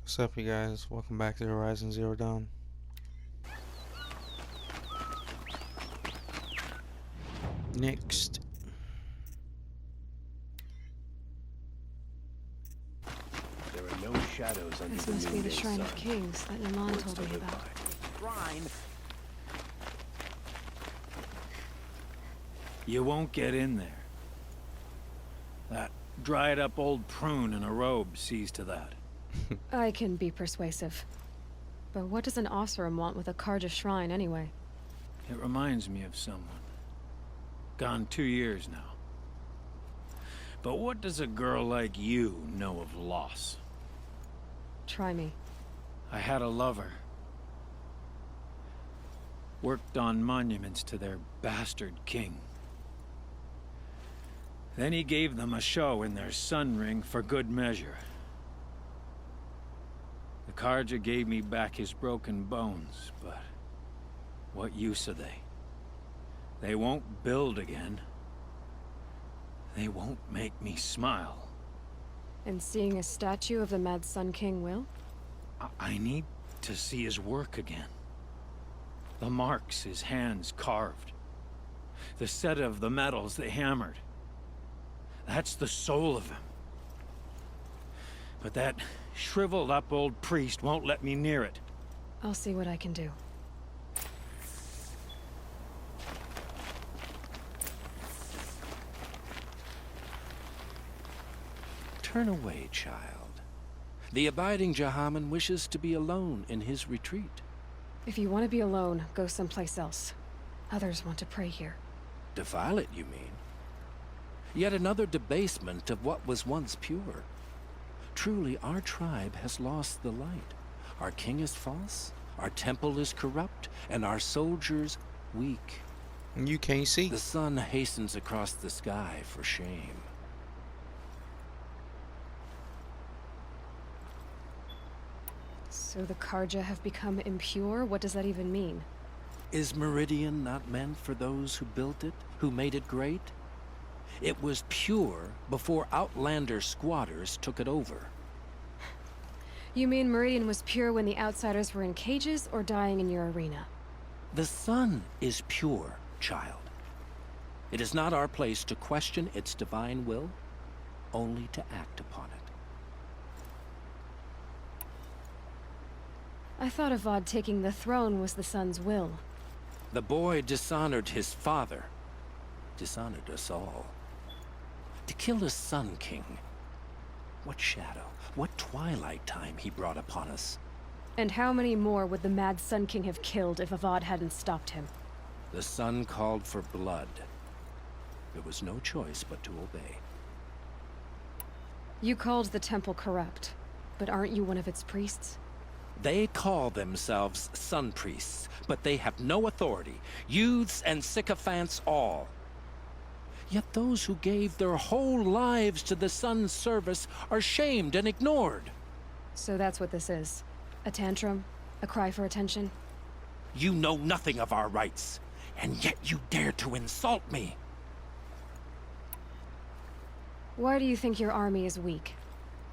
What's up, you guys? Welcome back to Horizon Zero Dawn. Next. There are no shadows under This the must be the noonday Shrine of sun. Kings that Naman Words told to me live about. by. Shrine. You won't get in there. That dried up old prune in a robe sees to that. I can be persuasive. But what does an Oseram want with a Karja shrine anyway? It reminds me of someone. Gone 2 years now. But what does a girl like you know of loss? Try me. I had a lover. Worked on monuments to their bastard king. Then he gave them a show in their sun ring for good measure. The Karja gave me back his broken bones, but what use are they? They won't build again. They won't make me smile. And seeing a statue of the Mad Sun King will? I need to see his work again. The marks his hands carved. The set of the metals they hammered. That's the soul of him. But that shriveled up old priest won't let me near it. I'll see what I can do. Turn away, child. The abiding Jahaman wishes to be alone in his retreat. If you want to be alone, go someplace else. Others want to pray here. Defile it, you mean? Yet another debasement of what was once pure. Truly, our tribe has lost the light. Our king is false, our temple is corrupt, and our soldiers weak. You can't see. The sun hastens across the sky for shame. So the Karja have become impure? What does that even mean? Is Meridian not meant for those who built it, who made it great? It was pure before outlander squatters took it over. You mean Meridian was pure when the outsiders were in cages or dying in your arena? The sun is pure, child. It is not our place to question its divine will, only to act upon it. I thought Avad taking the throne was the sun's will. The boy dishonored his father, dishonored us all. To kill a Sun King. What shadow, what twilight time he brought upon us. And how many more would the Mad Sun King have killed if Avad hadn't stopped him? The sun called for blood. There was no choice but to obey. You called the temple corrupt, but aren't you one of its priests? They call themselves sun priests, but they have no authority. Youths and sycophants all. Yet those who gave their whole lives to the sun's service are shamed and ignored. So that's what this is. A tantrum? A cry for attention? You know nothing of our rights, and yet you dare to insult me. Why do you think your army is weak?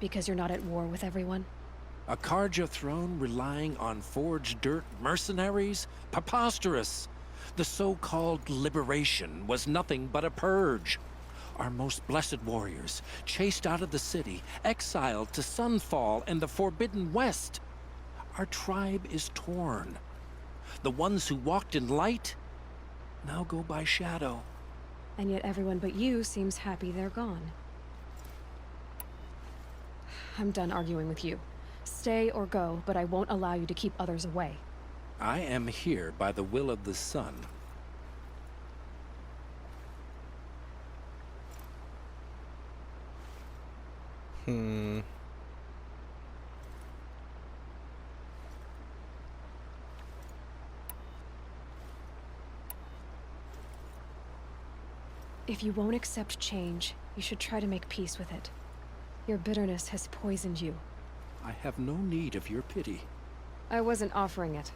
Because you're not at war with everyone? A Karja throne relying on forged dirt mercenaries? Preposterous! The so-called liberation was nothing but a purge. Our most blessed warriors, chased out of the city, exiled to Sunfall and the Forbidden West. Our tribe is torn. The ones who walked in light now go by shadow. And yet everyone but you seems happy they're gone. I'm done arguing with you. Stay or go, but I won't allow you to keep others away. I am here by the will of the sun. If you won't accept change, you should try to make peace with it. Your bitterness has poisoned you. I have no need of your pity. I wasn't offering it.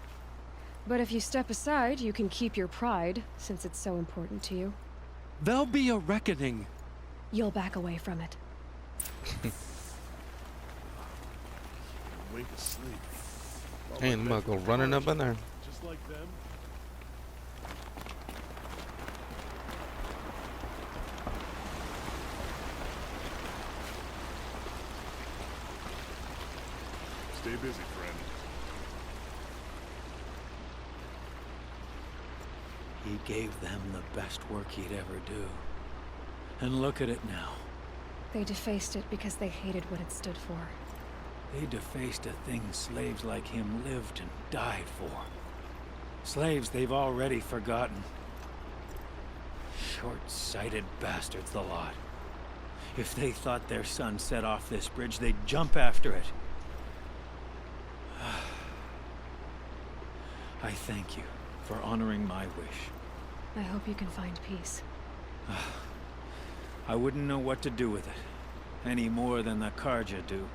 But if you step aside, you can keep your pride, since it's so important to you. There'll be a reckoning. You'll back away from it. wink of sleep. All Hey, my I'm gonna bed go was running up polished, in there. just like them. Stay busy, friend. He gave them the best work he'd ever do. And look at it now. They defaced it because they hated what it stood for. They defaced a thing slaves like him lived and died for. Slaves they've already forgotten. Short-sighted bastards, the lot. If they thought their son set off this bridge, they'd jump after it. I thank you for honoring my wish. I hope you can find peace. I wouldn't know what to do with it, any more than the Karja do.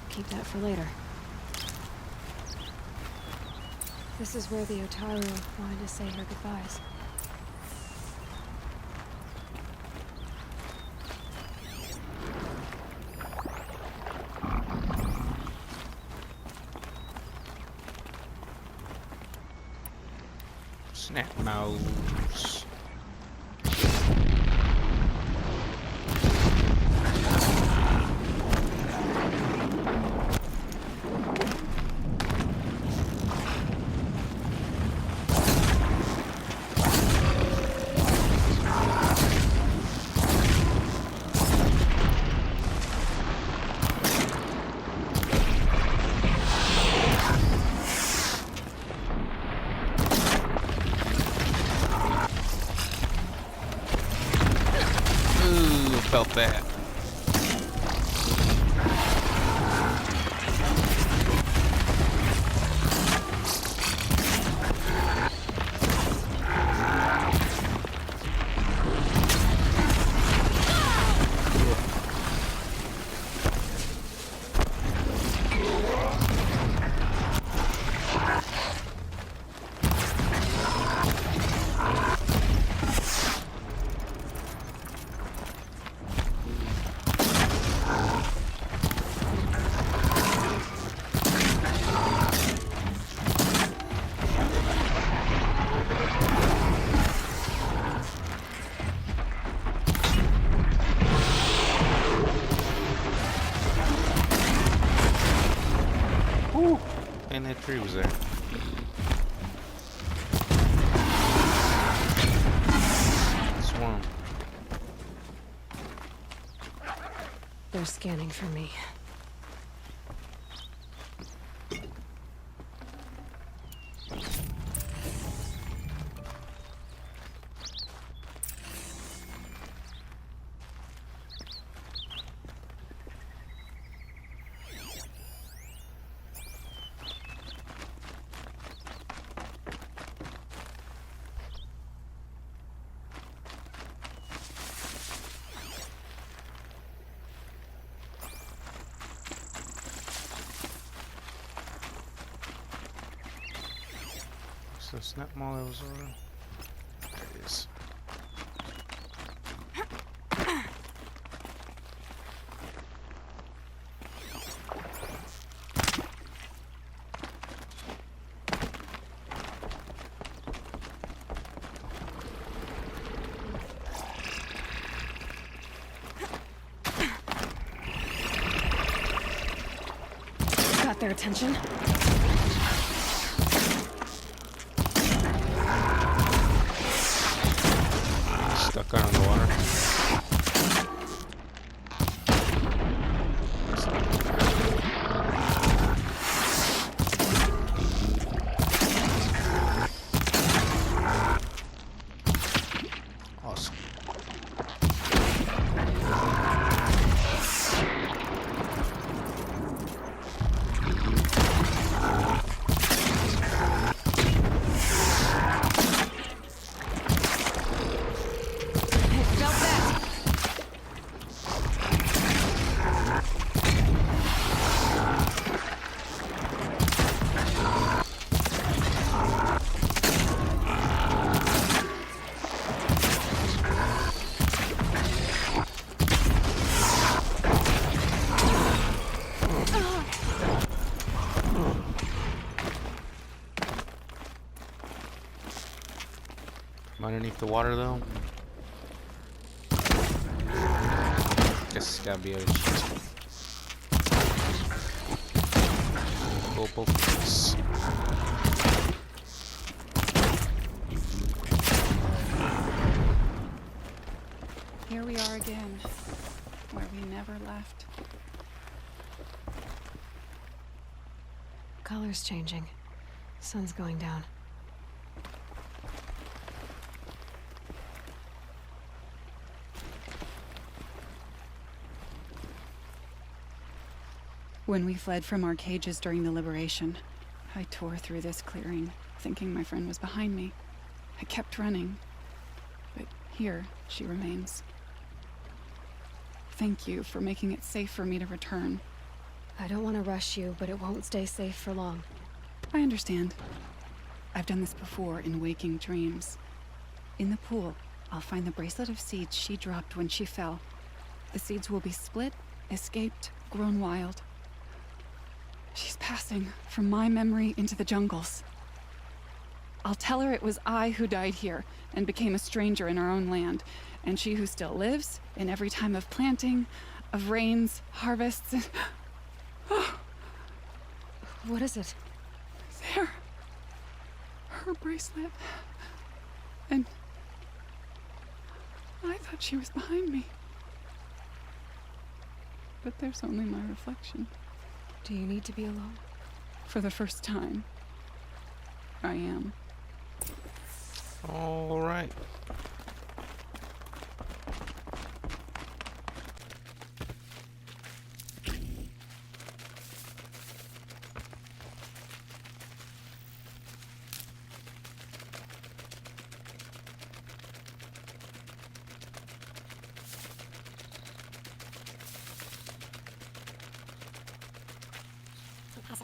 Keep that for later. This is where the Otaru wanted to say her goodbyes. Snap nose. Ooh, felt that. And that tree was there. Swarm. They're scanning for me. So snap mall that was over. There it is. Got their attention. Stuck under the water. Am I underneath the water though? Guess it's gotta be a go both ways. Here we are again, where we never left. Color's changing. Sun's going down. When we fled from our cages during the liberation, I tore through this clearing, thinking my friend was behind me. I kept running, but here she remains. Thank you for making it safe for me to return. I don't want to rush you, but it won't stay safe for long. I understand. I've done this before in waking dreams. In the pool, I'll find the bracelet of seeds she dropped when she fell. The seeds will be split, escaped, grown wild. She's passing from my memory into the jungles. I'll tell her it was I who died here and became a stranger in our own land, and she who still lives in every time of planting, of rains, harvests, and... What is it? There. Her bracelet. And I thought she was behind me. But there's only my reflection. Do you need to be alone? For the first time, I am. All right.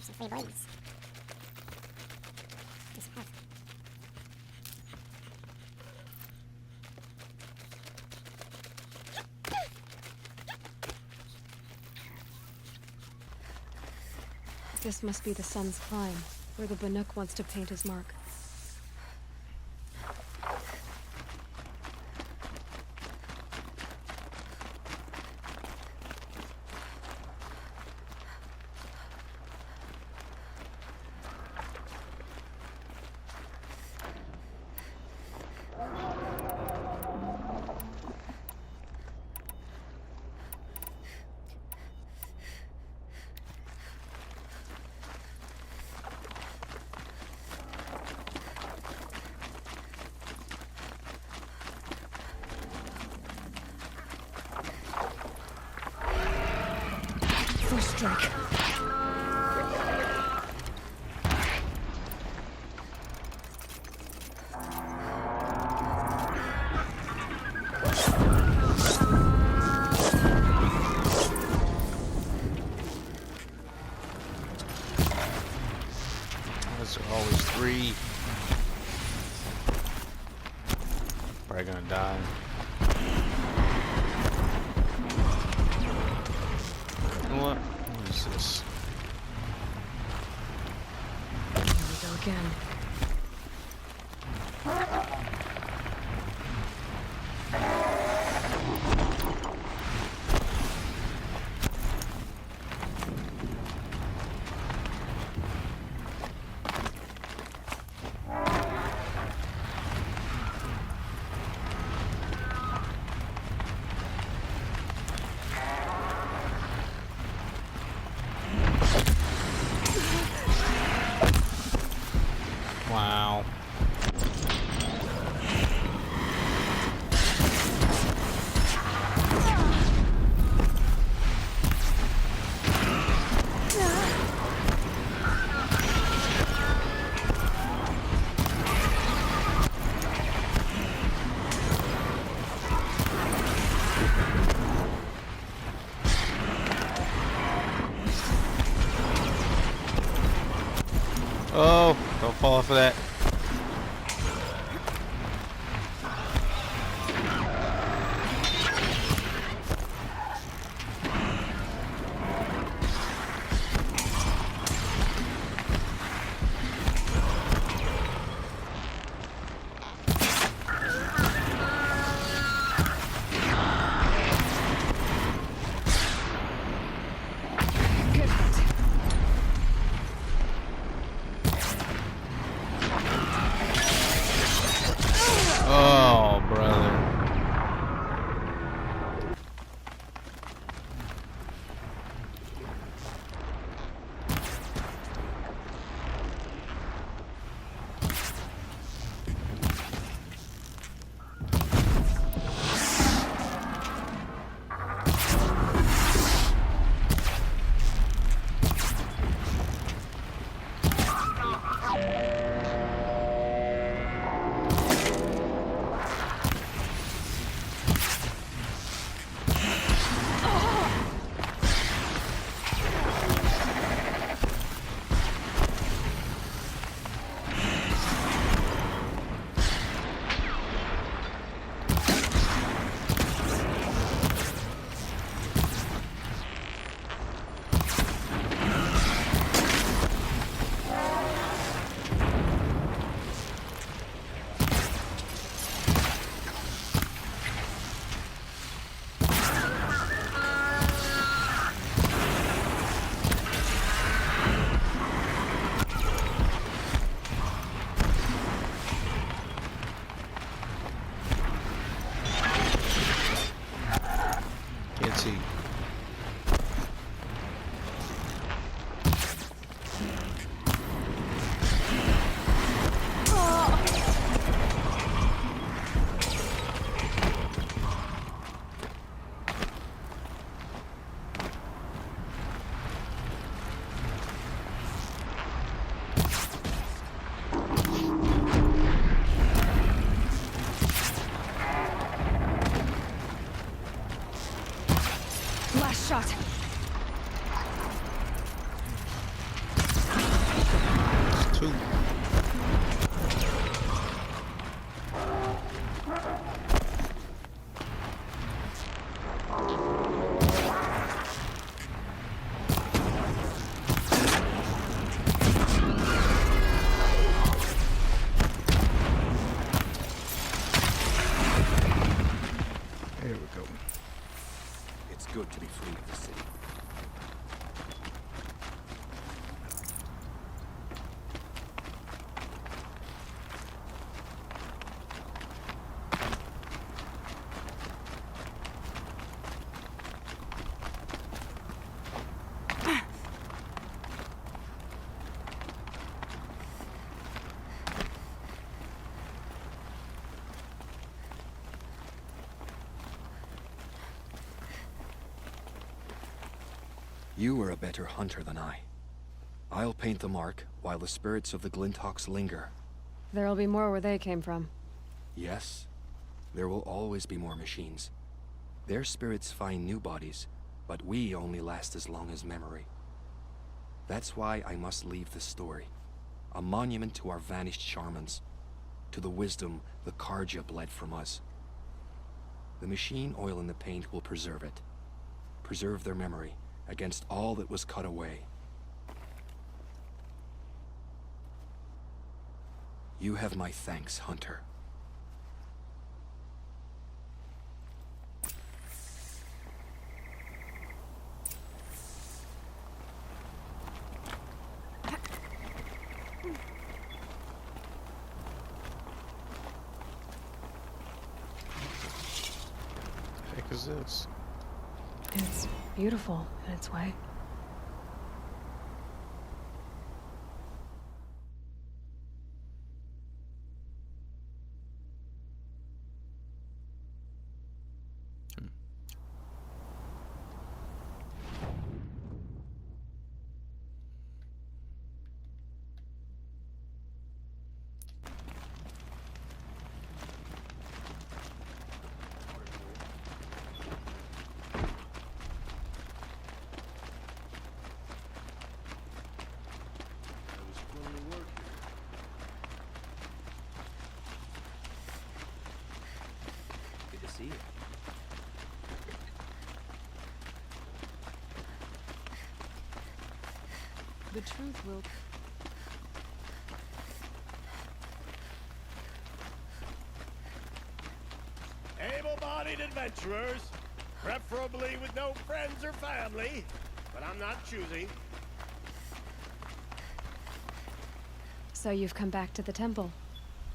Some free boys. This must be the Sun's Climb, where the Banuk wants to paint his mark. First strike. Those are always three. Probably gonna die. You know what? What is this? Here we go again. Wow. Oh, don't fall off of that. shot. It's two. There we go. It's good to be free of the city. You are a better hunter than I. I'll paint the mark while the spirits of the Glinthawks linger. There'll be more where they came from. Yes, there will always be more machines. Their spirits find new bodies, but we only last as long as memory. That's why I must leave this story. A monument to our vanished shamans, to the wisdom the Carja bled from us. The machine oil in the paint will preserve it. Preserve their memory against all that was cut away. You have my thanks, Hunter. The heck is this? It's beautiful in its way. Good to see you. The truth will... Able-bodied adventurers, preferably with no friends or family, but I'm not choosy. So you've come back to the temple.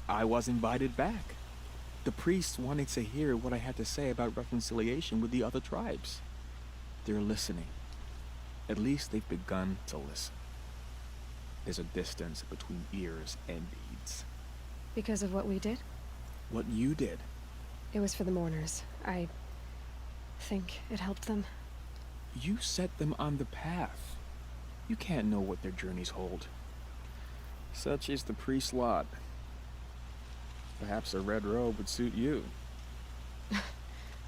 I was invited back. The priests wanted to hear what I had to say about reconciliation with the other tribes. They're listening. At least they've begun to listen. There's a distance between ears and deeds. Because of what we did? What you did. It was for the mourners. I think it helped them. You set them on the path. You can't know what their journeys hold. Such is the priest's lot. Perhaps a red robe would suit you.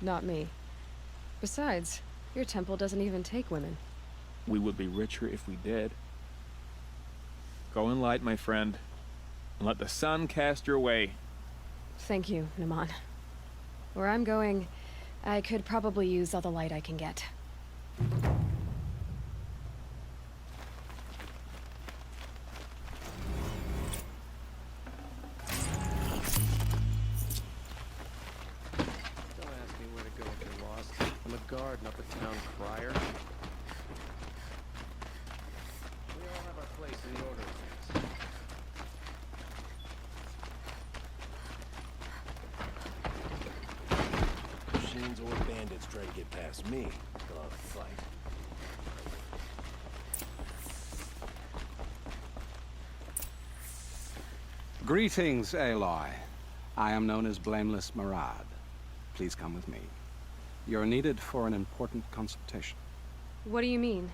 Not me. Besides, your temple doesn't even take women. We would be richer if we did. Go in light, my friend, and let the sun cast your way. Thank you, Naman. Where I'm going, I could probably use all the light I can get. Don't ask me where to go if you're lost. I'm a guard, not the town crier. We all have our place in the order of things. Machines or bandits try to get past me, they'll have a fight. Greetings, Aloy. I am known as Blameless Marad. Please come with me. You're needed for an important consultation. What do you mean?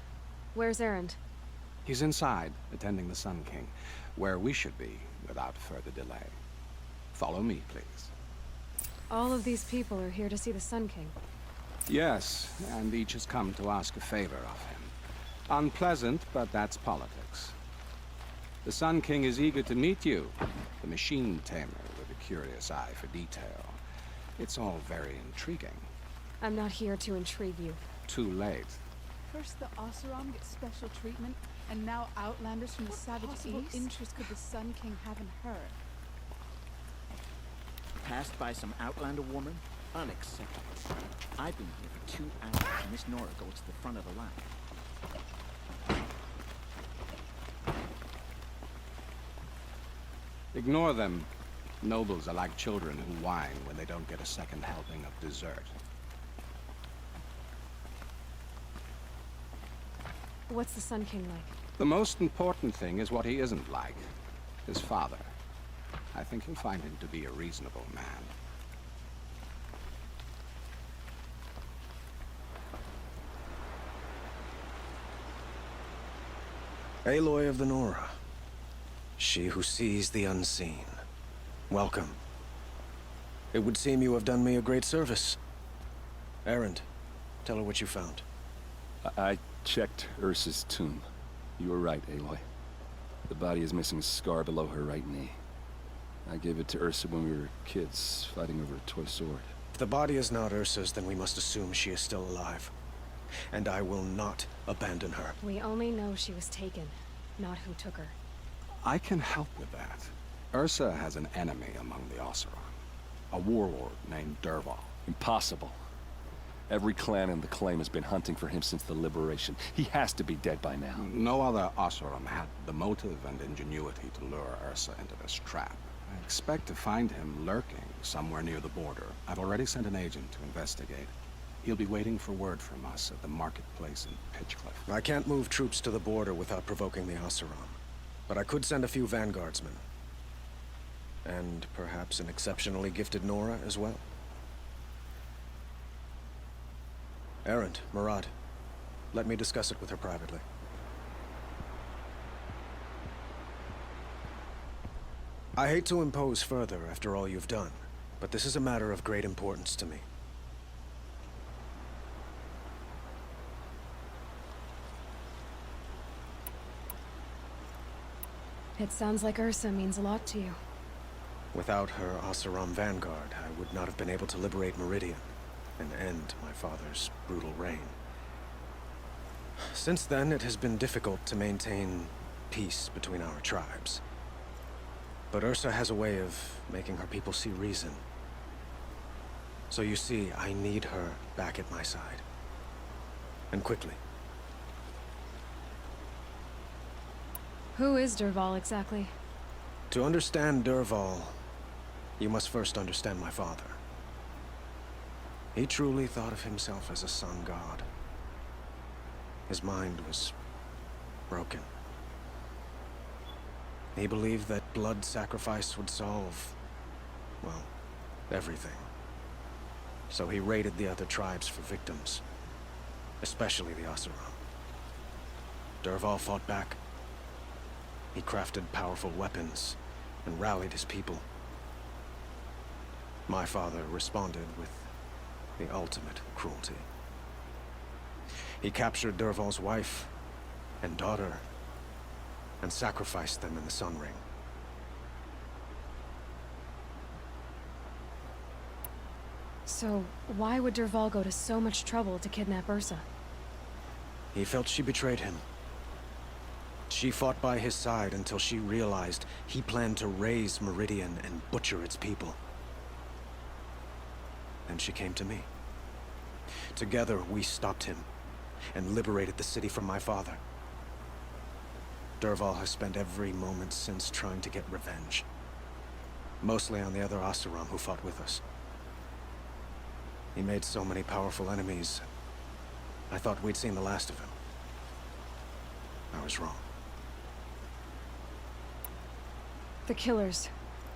Where's Erend? He's inside, attending the Sun King, where we should be without further delay. Follow me, please. All of these people are here to see the Sun King. Yes, and each has come to ask a favor of him. Unpleasant, but that's politics. The Sun King is eager to meet you, the machine tamer with a curious eye for detail. It's all very intriguing. I'm not here to intrigue you. Too late. First the Oseram get special treatment, and now outlanders from the Savage East? Interest could the Sun King have in her? Passed by some outlander woman? Unacceptable. I've been here for 2 hours, and Miss Nora goes to the front of the line. Ignore them. Nobles are like children who whine when they don't get a second helping of dessert. What's the Sun King like? The most important thing is what he isn't like. His father. I think you'll find him to be a reasonable man. Aloy of the Nora. She who sees the unseen. Welcome. It would seem you have done me a great service. Erend, tell her what you found. I checked Ursa's tomb. You were right, Aloy. The body is missing a scar below her right knee. I gave it to Ursa when we were kids, fighting over a toy sword. If the body is not Ursa's, then we must assume she is still alive. And I will not abandon her. We only know she was taken, not who took her. I can help with that. Ursa has an enemy among the Oseram. A warlord named Dervahl. Impossible. Every clan in the claim has been hunting for him since the liberation. He has to be dead by now. No other Oseram had the motive and ingenuity to lure Ursa into this trap. I expect to find him lurking somewhere near the border. I've already sent an agent to investigate. He'll be waiting for word from us at the marketplace in Pitchcliff. I can't move troops to the border without provoking the Oseram. But I could send a few vanguardsmen. And perhaps an exceptionally gifted Nora as well. Erend, Marad, let me discuss it with her privately. I hate to impose further after all you've done, but this is a matter of great importance to me. It sounds like Ursa means a lot to you. Without her Oseram vanguard, I would not have been able to liberate Meridian and end my father's brutal reign. Since then, it has been difficult to maintain peace between our tribes. But Ursa has a way of making her people see reason. So you see, I need her back at my side. And quickly. Who is Dervahl exactly? To understand Dervahl, you must first understand my father. He truly thought of himself as a sun god. His mind was broken. He believed that blood sacrifice would solve, well, everything. So he raided the other tribes for victims, especially the Oseram. Dervahl fought back. He crafted powerful weapons and rallied his people. My father responded with the ultimate cruelty. He captured Dervahl's wife and daughter and sacrificed them in the Sun Ring. So, why would Dervahl go to so much trouble to kidnap Ursa? He felt she betrayed him. She fought by his side until she realized he planned to raise Meridian and butcher its people. Then she came to me. Together, we stopped him and liberated the city from my father. Dervahl has spent every moment since trying to get revenge. Mostly on the other Oseram who fought with us. He made so many powerful enemies, I thought we'd seen the last of him. I was wrong. The Killers,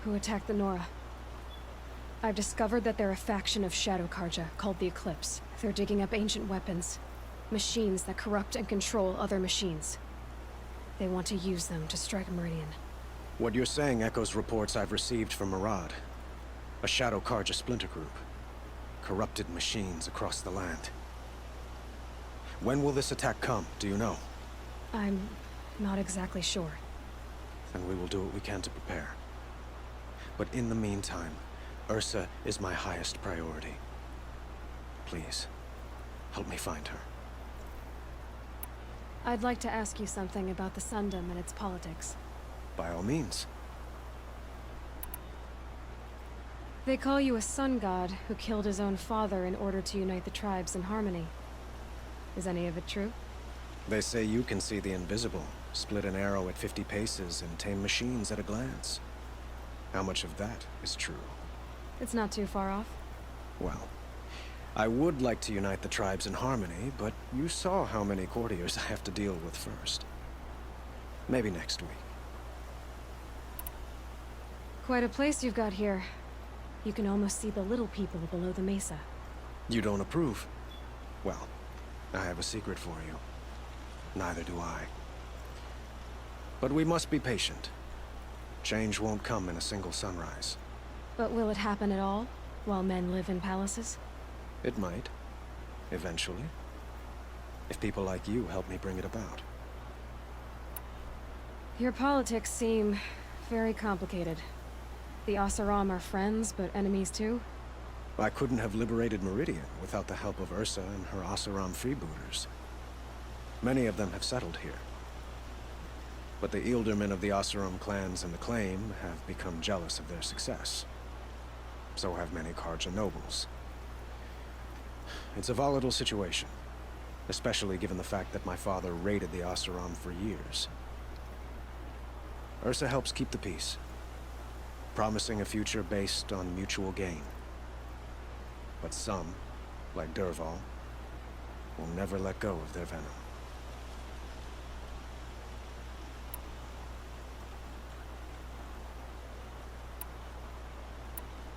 who attacked the Nora. I've discovered that they're a faction of Shadow Carja, called the Eclipse. They're digging up ancient weapons. Machines that corrupt and control other machines. They want to use them to strike Meridian. What you're saying echoes reports I've received from Marad, a Shadow Carja splinter group. corrupted machines across the land. When will this attack come, do you know? I'm not exactly sure. Then we will do what we can to prepare. But in the meantime, Ursa is my highest priority. Please, help me find her. I'd like to ask you something about the Sundom and its politics. By all means. They call you a sun god who killed his own father in order to unite the tribes in harmony. Is any of it true? They say you can see the invisible, split an arrow at 50 paces, and tame machines at a glance. How much of that is true? It's not too far off. Well, I would like to unite the tribes in harmony, but you saw how many courtiers I have to deal with first. Maybe next week. Quite a place you've got here. You can almost see the little people below the mesa. You don't approve? Well, I have a secret for you. Neither do I. But we must be patient. Change won't come in a single sunrise. But will it happen at all, while men live in palaces? It might. Eventually. If people like you help me bring it about. Your politics seem very complicated. The Oseram are friends, but enemies too? I couldn't have liberated Meridian without the help of Ursa and her Oseram freebooters. Many of them have settled here. But the Ealdormen of the Oseram clans and the Claim have become jealous of their success. So have many Carja nobles. It's a volatile situation, especially given the fact that my father raided the Oseram for years. Ursa helps keep the peace, promising a future based on mutual gain. But some, like Dervahl, will never let go of their venom.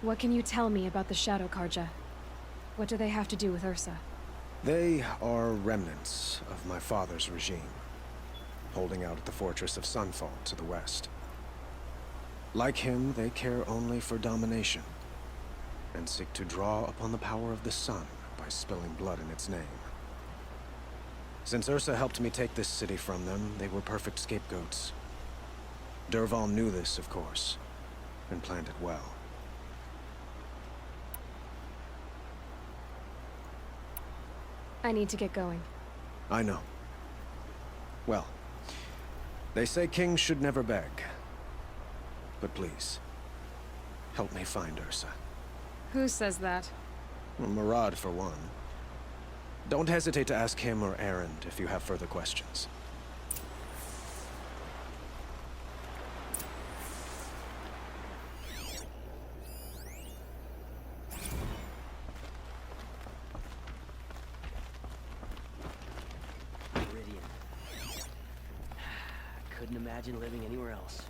What can you tell me about the Shadow Carja? What do they have to do with Ursa? They are remnants of my father's regime, holding out at the fortress of Sunfall to the west. Like him, they care only for domination, and seek to draw upon the power of the sun by spilling blood in its name. Since Ursa helped me take this city from them, they were perfect scapegoats. Dervahl knew this, of course, and planned it well. I need to get going. I know. Well, they say kings should never beg. But please, help me find Ursa. Who says that? Well, Murad, for one. Don't hesitate to ask him or Erend if you have further questions. Meridian. Couldn't imagine living anywhere else.